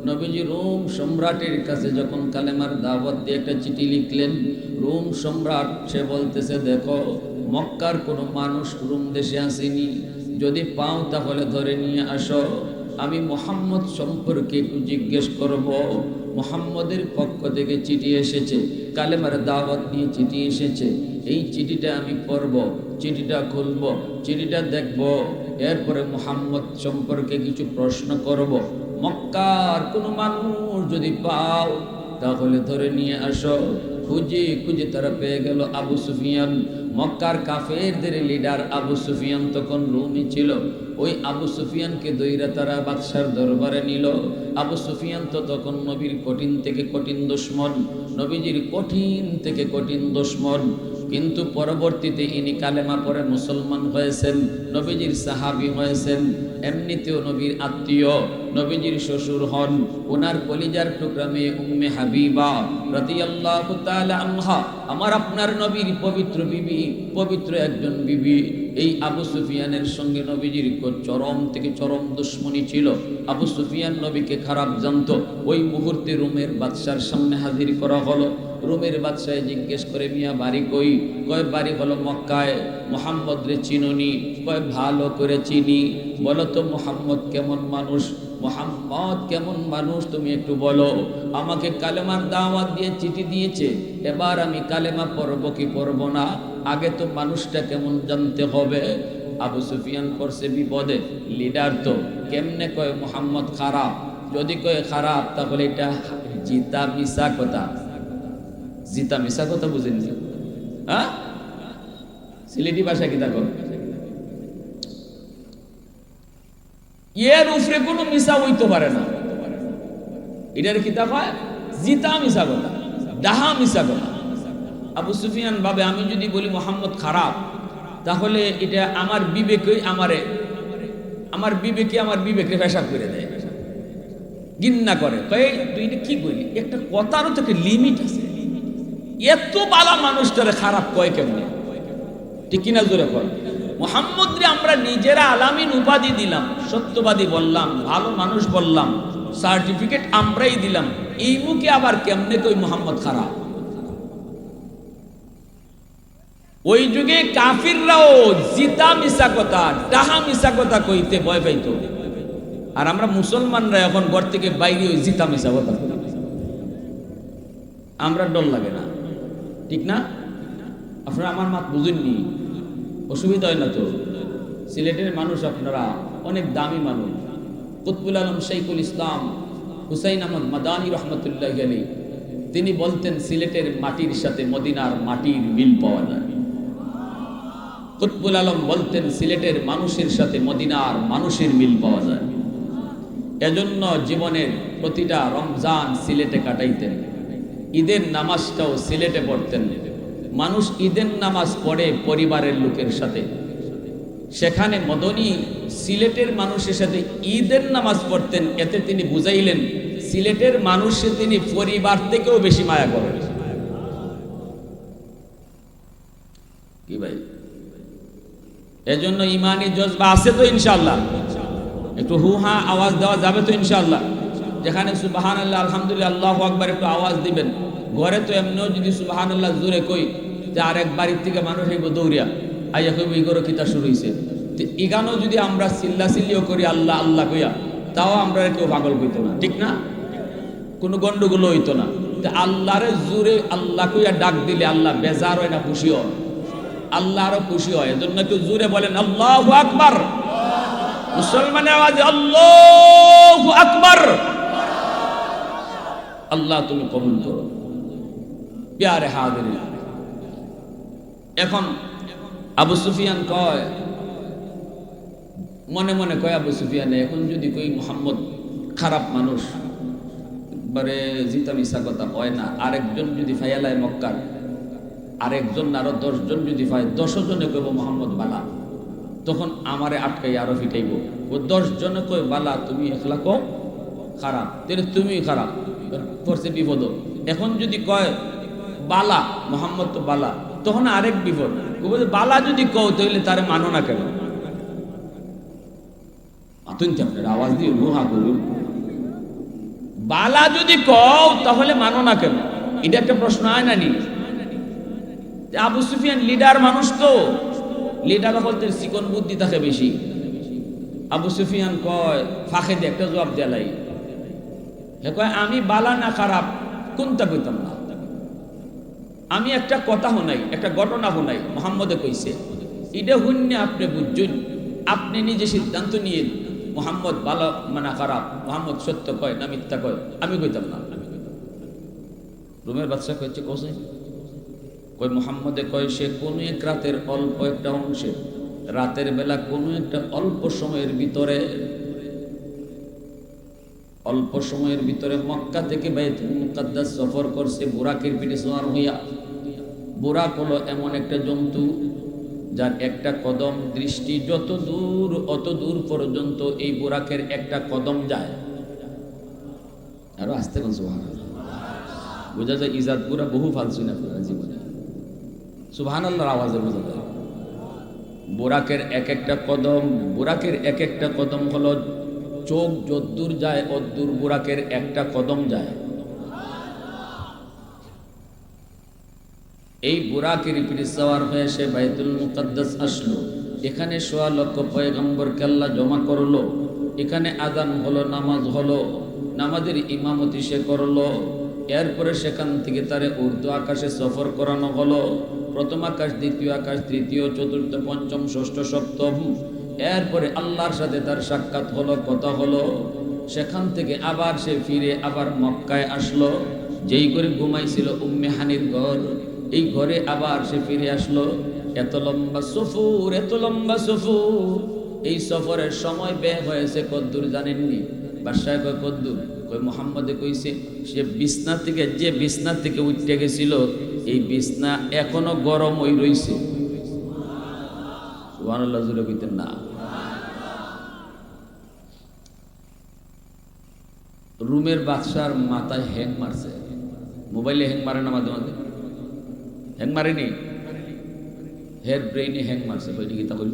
নবীজি রোম সম্রাটের কাছে যখন কালেমার দাওয়াত দিয়ে একটা চিঠি লিখলেন, রোম সম্রাট সে বলতেছে, দেখো মক্কার কোনো মানুষ রোম দেশে আসেনি, যদি পাও তাহলে ধরে নিয়ে আসো। আমি মুহাম্মদ সম্পর্কে একটু জিজ্ঞেস করব। মুহাম্মদের পক্ষ থেকে চিঠি এসেছে, কালেমার দাওয়াত নিয়ে চিঠি এসেছে। এই চিঠিটা আমি পড়ব, চিঠিটা খুলব, চিঠিটা দেখব, এরপরে মুহাম্মদ সম্পর্কে কিছু প্রশ্ন করব। মক্কার কোনো মানুষ যদি পাও তাহলে ধরে নিয়ে আসো। খুঁজে খুঁজে তারা পেয়ে গেল আবু সুফিয়ান। মক্কার কাফেরদের লিডার আবু সুফিয়ান তখন রুমে ছিল। ওই আবু সুফিয়ানকে দইরা তারা বাদশার দরবারে নিল। আবু সুফিয়ান তো তখন নবীর কঠিন থেকে কঠিন দুশমন, নবীজির কঠিন থেকে কঠিন দুশমন। কিন্তু পরবর্তীতে ইনি কালেমা পড়ে মুসলমান হয়েছেন, নবীজির সাহাবী হয়েছেন। এমনিতেও নবীর আত্মীয়, নবীজির শ্বশুর হন। ওনার কলিজার টুকরা মেয়ে উম্মে হাবিবা রাদিয়াল্লাহু তাআলা আনহা, আমার আপনার নবীর পবিত্র বিবি, পবিত্র একজন বিবি। এই আবু সুফিয়ানের সঙ্গে নবীজির চরম থেকে চরম দুশমনী ছিল। আবু সুফিয়ান নবীকে খারাপ জানতো। ওই মুহূর্তে রোমের বাদশার সামনে হাজির করা হলো। রোমের বাদশাহ জিজ্ঞেস করে, মিয়া বাড়ি কই? কয় বাড়ি হলো মক্কায়। মুহাম্মদ রে চিনুনি? কয় ভালো করে চিনি। বলো তো মুহাম্মদ কেমন মানুষ? মুহাম্মদ কেমন মানুষ তুমি একটু বলো। আমাকে কালেমার দাওয়াত দিয়ে চিঠি দিয়েছে, এবার আমি কালেমা পড়ব কি পড়ব না, আগে তো মানুষটা কেমন জানতে হবে। আবু সুফিয়ান পড়ছে বিপদে, লিডার তো। কেমনে কয় মুহাম্মদ খারাপ? যদি কয় খারাপ তাহলে এটা জিতা মিশা কথা। জিতা মিশা কথা বুঝেন? হ্যাঁ, সিলেটি ভাষা কি দেখো, এর উপরে কোনো মিশা হইতে পারে না। এটার কিতাব হয় জিতা মিশা কথা, ডাহা মিশা কথা। আবু সুফিয়ান ভাবে, আমি যদি বলি মুহাম্মদ খারাপ তাহলে এটা আমার বিবেকে আমার বিবেকে পেশাব করে দেয়, ঘৃণা করে। তুই এটা কি বলি? একটা কথারও তো একটা লিমিট আছে। এত বালা মানুষটারে খারাপ কয় কেমনে? ঠিক কিনা জোরে কর। মুহাম্মদ রে আমরা নিজেরা আলামিন উপাধি দিলাম, সত্যবাদী বললাম, ভালো মানুষ বললাম, সার্টিফিকেট আমরাই দিলাম। এই মুখে আবার কেমনে কই মুহাম্মদ খারাপ? ওই যুগে কাফিররাও জিতা মিশা কথা, ডাহা মিশা কথা কইতে ভয় পাইত। আর আমরা মুসলমানরা এখন ঘর থেকে বাইরে ওই জিতা মিশা কথা কই, আমরা ডর লাগে না। ঠিক না? আপনারা আমার মাত বুঝেননি, অসুবিধা হয় না তো? সিলেটের মানুষ আপনারা অনেক দামি মানুষ। কুতবুল আলম শাইখুল ইসলাম হুসাইন আহমদ মাদানী রহমতুল্লাহ আলাইহি তিনি বলতেন, সিলেটের মাটির সাথে মদিনার মাটির মিল পাওয়া যায়। কুতবুল আলম বলতেন, সিলেটের মানুষের সাথে মদিনার মানুষের মিল পাওয়া যায়। এজন্য জীবনের প্রতিটা রমজান সিলেটে কাটাইতেন, ঈদের নামাজটাও সিলেটে পড়তেন। মানুষ ঈদের নামাজ পড়ে পরিবারের লোকের সাথে, সেখানে মদনী সিলেটের মানুষের সাথে ঈদের নামাজ পড়তেন। এতে তিনি বুঝাইলেন, সিলেটের মানুষে তিনি পরিবার থেকেও বেশি মায়া করেন। কি ভাই? এজন্য ইমানি জজবা আছে তো ইনশাআল্লাহ? একটু হু হা আওয়াজ দেওয়া যাবে তো ইনশাআল্লাহ? যেখানে সুবহানাল্লাহ আলহামদুলিল্লাহ আল্লাহু আকবার একটু আওয়াজ দিবেন। ঘরে তো এমনিও যদি সুবহানাল্লাহ জোরে কই, যে আরেক বাড়ির থেকে মানুষ হইব দৌড়িয়া আইয়া কইব ইগোরো কিতা শুরু হইছে। ইগানো যদি আমরা চিল্লাচিল্লিও করি আল্লাহ আল্লাহ কইয়া, তাও আমরা কেউ পাগল কইতো না। ঠিক না? কোনো গন্ডগোল হইতো না। আল্লাহরে জোরে আল্লাহ কইয়া ডাক দিলে আল্লাহ বেজার হয় না খুশি হয়? আল্লাহ আরো খুশি হয়। এজন্য একটু জোরে বলেন আল্লাহু আকবার। মুসলমানের আওয়াজে আল্লাহু আকবার। আল্লাহ তুমি কবুল করো। প্যারে হাজিরিন, এখন আবু সুফিয়ান কয়, মনে মনে কয় আবু সুফিয়ানে, এখন যদি কই মুহাম্মদ খারাপ মানুষ, বারে জিতা মিশা কথা হয় না। আরেকজন যদি ফাইয়ালায় মক্কার, আরেকজন আরো 10 জন যদি পায়, 10 জনে কইব মুহাম্মদ বালা, তখন আমারে আটকাই আরো ফিটাইব। ও 10 জনে কই বালা, তুমি একলা কও খারাপ, তাহলে তুমি খারাপ, পড়ছে বিপদ। এখন যদি কয় বালা, মুহাম্মদ তো বালা, তখন আরেক বিপদ। বালা যদি কও তাহলে তারে মানো না কেন? আপনার আওয়াজ দিয়ে রুহা করুন। বালা যদি কও তাহলে মানো না কেন? এটা একটা প্রশ্ন হয় না নি? আবু সুফিয়ান লিডার মানুষ তো, লিডার বলতে চিকন বুদ্ধি থাকে বেশি। আবু সুফিয়ান কয় ফাঁকে দিয়ে একটা জবাব দেলাই, হে কয় আমি বালা না খারাপ কোনটা কইতাম না, আমি একটা কথা শুনাই, একটা ঘটনা শুনাই মুহাম্মদে কইছে, এটা শুনে আপনি বুঝুন, আপনি নিজে সিদ্ধান্ত নিয়ে মুহাম্মদ ভালো না খারাপ, মুহাম্মদ সত্য কয় না মিথ্যা কয়, আমি কইতাম না। রুমের বাদশা কইছে কোসে কয় মুহাম্মদে কয় সে কোন এক রাতের অল্প একটা অংশে, রাতের বেলা কোন একটা অল্প সময়ের ভিতরে মক্কা থেকে বাইতুল মুকাদ্দাস সফর করছে বুরাকের পিঠে সওয়ার হইয়া। বুরাক হলো এমন একটা জন্তু যার একটা কদম দৃষ্টি যত দূর অত দূর পর্যন্ত এই বুরাকের একটা কদম যায়। আরো আসতে কোন সুবহানাল্লাহ, বোঝা যায় ইজাদ পুরা বহু ফালসু না পুরা জীবনে। সুবহানাল্লাহর আওয়াজে বোঝা যায় বুরাকের এক একটা কদম হলো চোখ যদ্দূর যায় অদ্দূর বুরাকের একটা কদম যায়। এই বুরাকের পিঠে সওয়ার হয়ে সে বাইতুল মুকাদ্দাস আসলো। এখানে ১৬ লক্ষ পয়গম্বরকে আল্লাহ জমা করলো। এখানে আযান হলো, নামাজ হলো, নামাজের ইমামতি সে করলো। এরপরে সেখান থেকে তারে উর্দু আকাশে সফর করানো হলো। প্রথম আকাশ, দ্বিতীয় আকাশ, তৃতীয়, চতুর্থ, পঞ্চম, ষষ্ঠ, সপ্তম। এরপরে আল্লাহর সাথে তার সাক্ষাৎ হলো, কথা হলো। সেখান থেকে আবার সে ফিরে আবার মক্কায় আসলো। যেই করে ঘুমাইছিল উম্মে হানির ঘর, এই ঘরে আবার সে ফিরে আসলো। এত লম্বা সফর, এই সফরের সময় ব্যয় হয়েছে কদ্দুর জানেননি? বাদশাহ কয় কদ্দুর? কয় মুহাম্মদে কইছে যে বিছনা থেকে উঠতে গেছিল, এই বিছনা এখনো গরম হই রইছে। সুবহানাল্লাহ জুড়ে কইতেন না? রুমের বাদশার মাথায় হ্যাং মারছে। মোবাইলে হ্যাং মারে না মাঝে মাঝে? হ্যাং মারেনি, হের ব্রেইনে হ্যাং মারছে। কইটি গীতা কইল,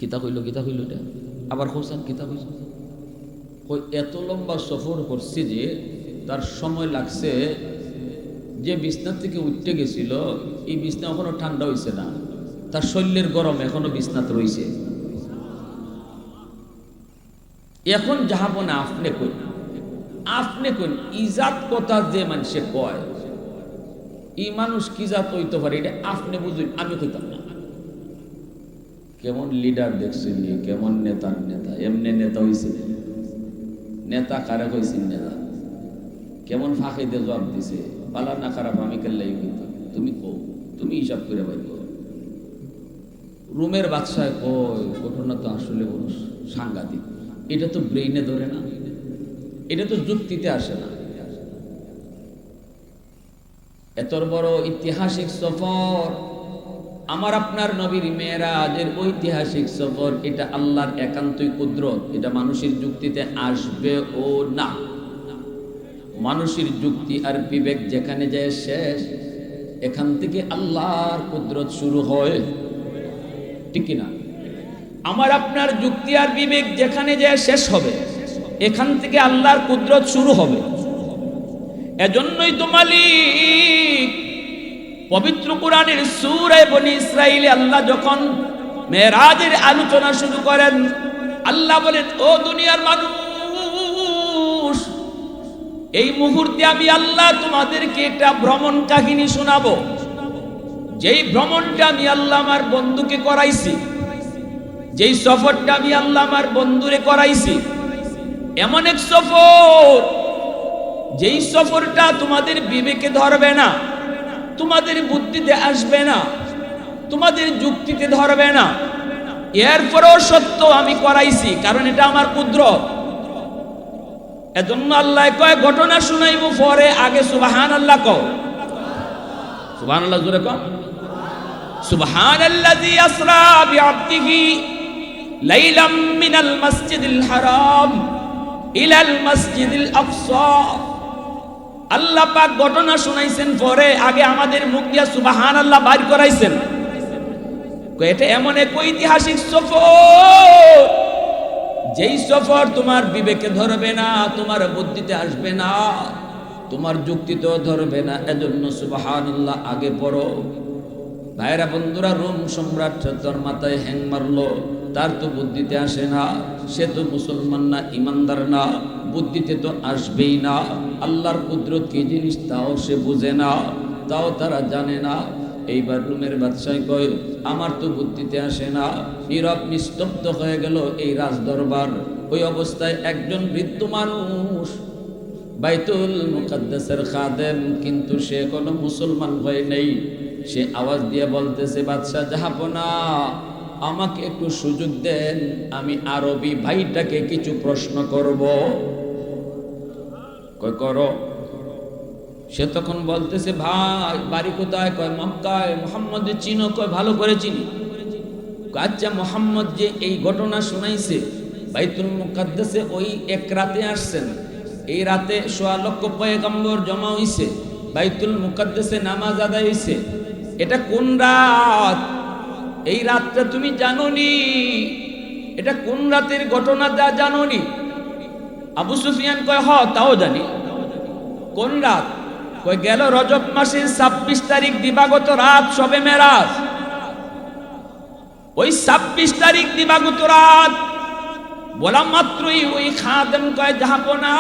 গীতা কইল এটা আবার হোসেন গীতা কইল। কই এত লম্বা সফর করছে যে তার সময় লাগছে, যে বিছনা থেকে উঠতে গেছিল এই বিছনা এখনো ঠান্ডা হইছে না, তার শরীরের গরম এখনো বিছনাতে রইছে। এখন যাহাব না আপনি কই ইজাত কথা যে মানুষে কয়, এই মানুষ কি জাত হইতে পারে এটা আপনি বুঝুন, আমি কইতাম না। কেমন লিডার দেখছেন, কেমন নেতা এমনি নেতা হইছে, নেতা কারে কইছেন নেতা, কেমন ফাঁকে দিয়ে জবাব দিছে, পালা না খারাপ আমি কেল্লাই কইতাম, তুমি কও, তুমি হিসাব করে বাইর করো। রুমের বাদশাহ কয় ঘটনা তো আসলে বড় সাংঘাতিক, এটা তো ব্রেইনে ধরে না, এটা তো যুক্তিতে আসে না। এত বড় ঐতিহাসিক সফর, আমার আপনার নবীর মেরাজের ঐতিহাসিক সফর, এটা আল্লাহর একান্তই কুদরত, এটা মানুষের যুক্তিতে আসবে ও না। মানুষের যুক্তি আর বিবেক যেখানে যায় শেষ, এখান থেকে আল্লাহর কুদরত শুরু হয়, ঠিক না? আমার আপনার যুক্তি আর বিবেক যেখানে যায় শেষ হবে, এখান থেকে আল্লাহর কুদরত শুরু হবে। এজন্যই তো মালিক পবিত্র কোরআনের সূরা বনী ইসরাঈলে আল্লাহ যখন মেরাজের আলোচনা শুরু করেন, আল্লাহ বলেন, ও দুনিয়ার মানুষ, এই মুহূর্তে আমি আল্লাহ তোমাদেরকে একটা ভ্রমণ কাহিনী শোনাবো, যেই ভ্রমণটা আমি আল্লাহ আমার বন্ধুকে করাইছি, যেই সফরটা আমি আল্লাহ আমার বন্ধুরে করাইছি, এমন এক সফর যেই সফরটা তোমাদের বিবেকে ধরবে না, তোমাদের বুদ্ধিতে আসবে না, তোমাদের যুক্তিতে ধরবে না, এরপরেও সত্য আমি করাইছি, কারণ এটা আমার কুদরত। এজন্য আল্লাহ কয় ঘটনা শুনাইব পরে, আগে সুবহানাল্লাহ কও। সুবহানাল্লাহ জোরে কও। সুবহানাল্লাযী আসরা বিআবদিহি লাইলাম মিনাল মাসজিদিল হারাম ইলাল মাসজিদিল আকসা। আল্লাহ পাক ঘটনা শুনাইছেন পরে, আগে আমাদের মুখ দিয়া সুবহানাল্লাহ বাইর করাইছেন। এটা এমন এক ঐতিহাসিক সফর, যেই সফর তোমার বিবেকে ধরবে না, তোমার বুদ্ধিতে আসবে না, তোমার যুক্তিতেও ধরবে না। এজন্য সুবহানাল্লাহ আগে পড়ো। ভাইরা বন্ধুরা, রোম সম্রাট তোর মাথায় হ্যাং মারলো, তার তো বুদ্ধিতে আসে না, সে তো মুসলমান না, ইমানদার না, বুদ্ধিতে তো আসবেই না। আল্লাহর কুদরত কি জিনিস তাও সে বুঝে না, তাও তারা জানে না। এইবার রুমের বাদশাহ কয়, আমার তো বুদ্ধিতে আসে না। নীরব নিস্তব্ধ হয়ে গেল এই রাজদরবার। ওই অবস্থায় একজন বৃদ্ধ মানুষ, বাইতুল মুকাদ্দাসের খাদেম, কিন্তু সে কোনো মুসলমান হয়ে নেই। সে আওয়াজ দিয়ে বলতেছে, বাদশাহ জাহাপনা, আমাকে একটু সুযোগ দেন, আমি আরবি ভাইটাকে কিছু প্রশ্ন করব। কয় করো। সে তখন বলতেছে, ভাই বাড়ি কোথায়? কয় মক্কায়। মোহাম্মদ চিনো? কয় ভালো করে চিনি। আচ্ছা, মোহাম্মদ যে এই ঘটনা শোনাইছে বাইতুল মুকাদ্দাসে, ওই এক রাতে আসছেন, এই রাতে ১.৫ লক্ষ পয়গম্বর জমা হইছে, বাইতুল মুকাদ্দাসে নামাজ আদায় হইছে। এটা কোন রাত? এই রাতটা তুমি জানোনি? এটা কোন রাতের ঘটনা তা জানোনি? আবু সুফিয়ান কয় হ, তাও জানি। কোন রাত? কয় গেল রজব মাসের ২৬ তারিখ দিবাগত রাত শবে মেরাজ। ওই ২৬ তারিখ দিবাগত রাত বলা মাত্রই ওই খাদেম কয়, জাহাপনা,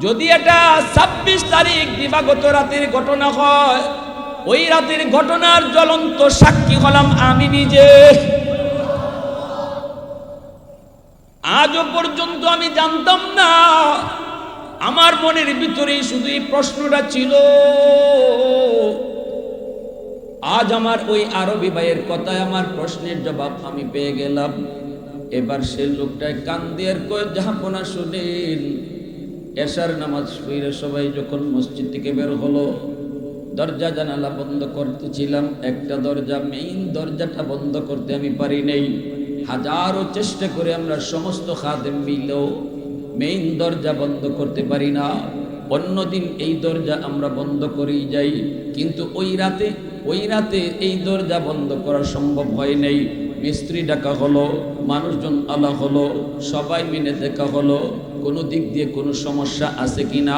যদি এটা ২৬ তারিখ দিবাগত রাতের ঘটনা হয়, ওই রাতের ঘটনার জ্বলন্ত সাক্ষী হলাম আমি নিজে। আজও পর্যন্ত আমি জানতাম না, আমার মনের ভিতরে শুধু এই প্রশ্নটা ছিল। আজ আমার ওই আরবি ভাইয়ের কথায় আমার প্রশ্নের জবাব আমি পেয়ে গেলাম। এবার সে লোকটায় কান দিয়ে কয়, জাহাপনা শুনেন, এশার নামাজ পড়ে সবাই যখন মসজিদ থেকে বের হলো, দরজা জানালা বন্ধ করতেছিলাম, একটা দরজা, মেইন দরজাটা বন্ধ করতে আমি পারি নাই। হাজারো চেষ্টা করে আমরা সমস্ত খাদেম মিলেও মেইন দরজা বন্ধ করতে পারি না। অন্যদিন এই দরজা আমরা বন্ধ করেই যাই, কিন্তু ওই রাতে এই দরজা বন্ধ করা সম্ভব হয় নাই। মিস্ত্রি ডাকা হলো, মানুষজন আলা হলো, সবাই মিলে দেখা হলো কোনো দিক দিয়ে কোনো সমস্যা আছে কিনা।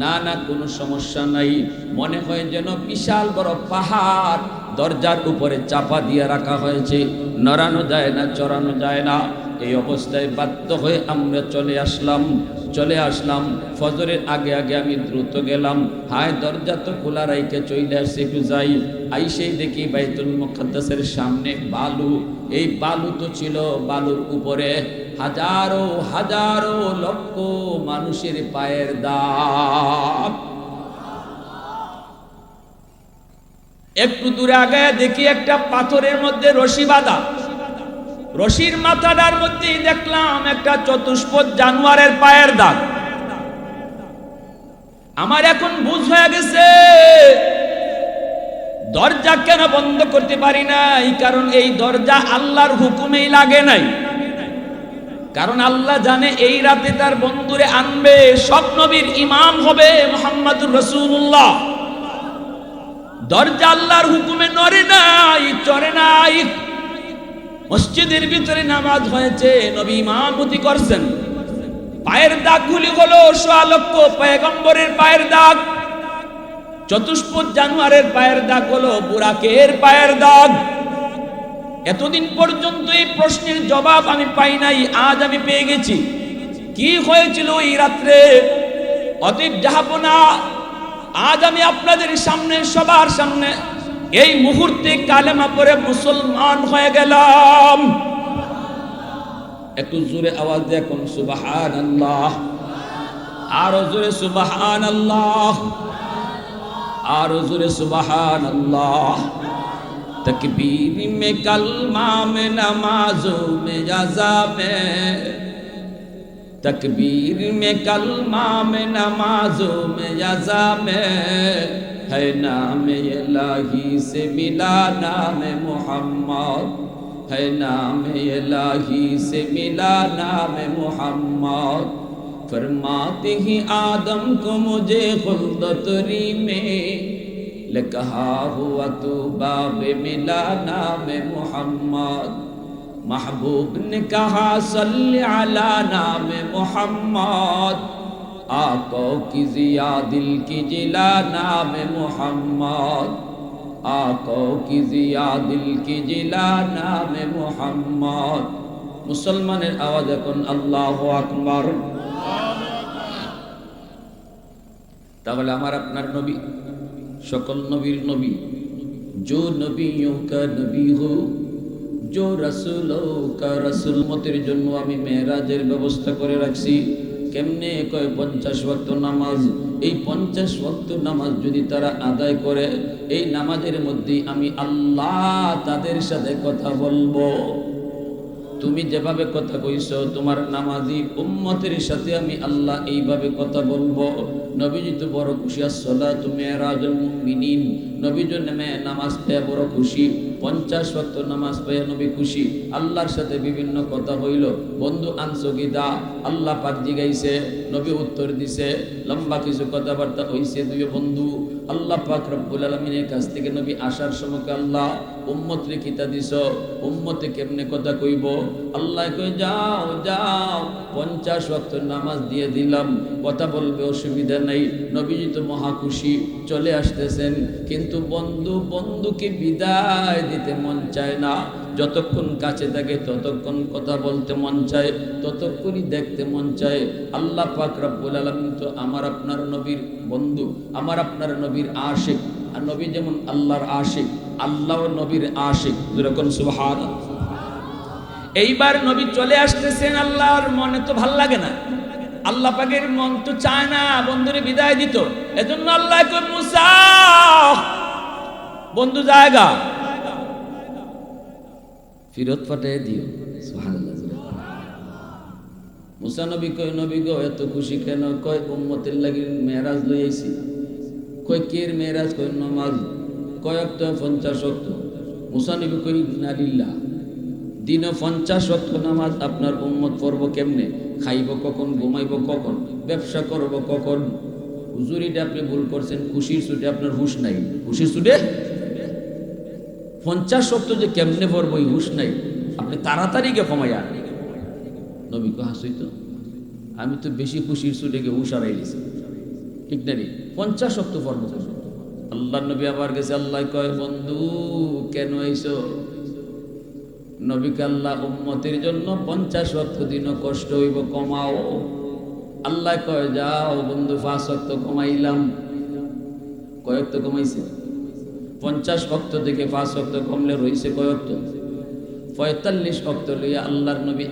না না, কোনো সমস্যা নাই। মনে হয় যেন বিশাল বড় পাহাড় দরজার উপরে চাপা দিয়ে রাখা হয়েছে, নড়ানো যায় না, চড়ানো যায় না। এই অবস্থায় বাধ্য হয়ে আমরা চলে আসলাম। ফজরের আগে আগে আমি দ্রুত গেলাম। হায়, দরজা তো খোলা রাইকে চলে আসছে, একটু যাই। আইসেই দেখি বাইতুল মুকাদ্দাসের সামনে বালু। এই বালু তো ছিল, বালুর উপরে হাজারো হাজারো লক্ষ মানুষের পায়ের দাগ। একটু দূরে আগে দেখি একটা পাথরের মধ্যে রশি বাঁধা। রশির মাথাটার মধ্যেই দেখলাম একটা চতুষ্পদ জানোয়ারের পায়ের দাগ। আমার এখন বুঝ হয়ে গেছে দরজা কেন বন্ধ করতে পারি নাই। কারণ এই দরজা আল্লাহর হুকুমেই লাগে নাই। কারণ আল্লাহ জানে এই রাতে তার বন্ধুরে আনবে, সব নবীর ইমাম হবে মুহাম্মদুর রাসূলুল্লাহ। দরজা আল্লাহর হুকুমে নড়ে নাই, চড়ে নাই। মসজিদের ভিতরে নামাজ হয়েছে, নবী ইমামতি করছেন। পায়ের দাগগুলি হলো ১.৫ লক্ষ পয়গম্বরের পায়ের দাগ, চতুষ্পদ জানোয়ারের পায়ের দাগ হলো বুরাকের পায়ের দাগ। এতদিন পর্যন্ত এই প্রশ্নের জবাব আমি পাই নাই, আজ আমি পেয়ে গেছি। কি হয়েছিল এই রাত্রে? অতীব জাহাপনা, আজ আমি আপনাদের সামনে, সবার সামনে এই মুহূর্তে কালেমা পড়ে মুসলমান হয়ে গেলাম। একটু জোরে আওয়াজ দিয়ে কোন সুবহানাল্লাহ, আরো জোরে সুবহানাল্লাহ, আরো জোরে সুবহানাল্লাহ। तकबीर में कलमा में नमाजों में अज़ा में, तकबीर में कलमा में नमाजों में अज़ा में, है नाम इलाही से मिला नाम मोहम्मद, है नाम इलाही से मिला नाम मोहम्मद। फरमाते ही आदम को मुझे खुल्दतरी में लिखा हुआ तू बाबे मिला नाम मोहम्मद। महबूब ने कहा सल्ली अला नाम मोहम्मद, आंखों की जिया दिल की जिला नाम मोहम्मद। आको की जिया दिल की जिला नाम मोहम्मद मुसलमाনের आवाज এখন আল্লাহু আকবার তাহলে আমার আপনার নবী সকল নবীর নবী जो नबियों का नबी हो जो रसूलों का रसूल মতের জন্য আমি মেরাজের ব্যবস্থা করে রাখছি কেমনে কয় 50 ওয়াক্ত নামাজ এই 50 ওয়াক্ত নামাজ যদি তারা আদায় করে এই নামাজের মধ্যে আমি আল্লাহ তাদের সাথে কথা বলবো তুমি যেভাবে কথা কইছো তোমার নামাজি উম্মতের সাথে আমি আল্লাহ এইভাবে কথা বলবো নবীজি তো বড় খুশি আসসালাতু মিরাজুল মুমিনিন নবী জন্মে নামাজ পড়ে বড় খুশি 50 ওয়াক্ত নামাজ পড়ে নবী খুশি আল্লাহর সাথে বিভিন্ন কথা হইল বন্ধু আনছো কি দা আল্লাহ পাক জিগাইছে নবী উত্তর দিছে লম্বা কিছু কথাবার্তা হইছে দুই বন্ধু আল্লাহ পাক রব্বুল আলামিনের কাছ থেকে নবী আসার সময় আল্লাহ উম্মত রে কিতা দিছো উম্মতে কেমনে কথা কইব আল্লাহ কই যাও যাও 50 ওয়াক্ত নামাজ দিয়ে দিলাম কথা বলবে অসুবিধা নাই নবীজি তো মহা খুশি চলে আসতেছেন কিন্তু বন্ধুকে বিদায় দিতে মন চায় না যতক্ষণ কাছে থাকে ততক্ষণ কথা বলতে মন চায় ততক্ষণই দেখতে মন চায় আল্লাহ পাক রব্বুল আলামিন তো আমার আপনার নবীর বন্ধু আমার আপনার নবীর আশিক আর নবী যেমন আল্লাহর আশিক আল্লাহও নবীর আশিক যেরকম সুবহানাল্লাহ এইবার নবী চলে আসতেছেন আল্লাহর মনে তো ভাল লাগে না আল্লাহ পাকের মন তো চায় না বন্ধুরে বিদায় দিত এজন্য আল্লাহ কই মুসা বন্ধু জায়গা ফিরত পাঠিয়ে দিও সুবহানাল্লাহ মুসা নবী গো এত খুশি কেন কয় উম্মতের লাগি মেরাজ লই আইছি কয় কের মেরাজ কয় নামাজ কয়েক তো 50 ওয়াক্ত মুসা নবী কই নালিল্লাহ দিন 50 ওয়াক্ত নামাজ আপনার উম্মত পড়ব কেমনে খাইব কখন ঘুমাইব কখন ব্যবসা করব কখন হুজুরিটা আপনি ভুল করছেন খুশির ছুটে আপনার হুঁশ নাই খুশির ছুটে 50 ওয়াক্ত যে কেমনে পড়ব এই হুঁশ নাই আপনি তাড়াতাড়ি গে কমাইয়া নবী কো হাসই তো আমি তো বেশি খুশির ছুটে গে হুঁশ হারাই দিছি ঠিক না রে 50 ওয়াক্ত পড়ব আল্লাহর নবী আবার গেছে আল্লাহ কয় বন্ধু কেন আইছো নবীকে আল্লাহ উম্মতের জন্য 50 ওয়াক্ত দিনও কষ্ট হইব কমাও আল্লাহ কয় যাও বন্ধু 5 ওয়াক্ত কমাইলাম কয় ওয়াক্ত কমাইছে 50 ওয়াক্ত থেকে 5 ওয়াক্ত কমলে রইছে কয় ওয়াক্ত 45 ওয়াক্ত লইয়া আল্লাহর নবী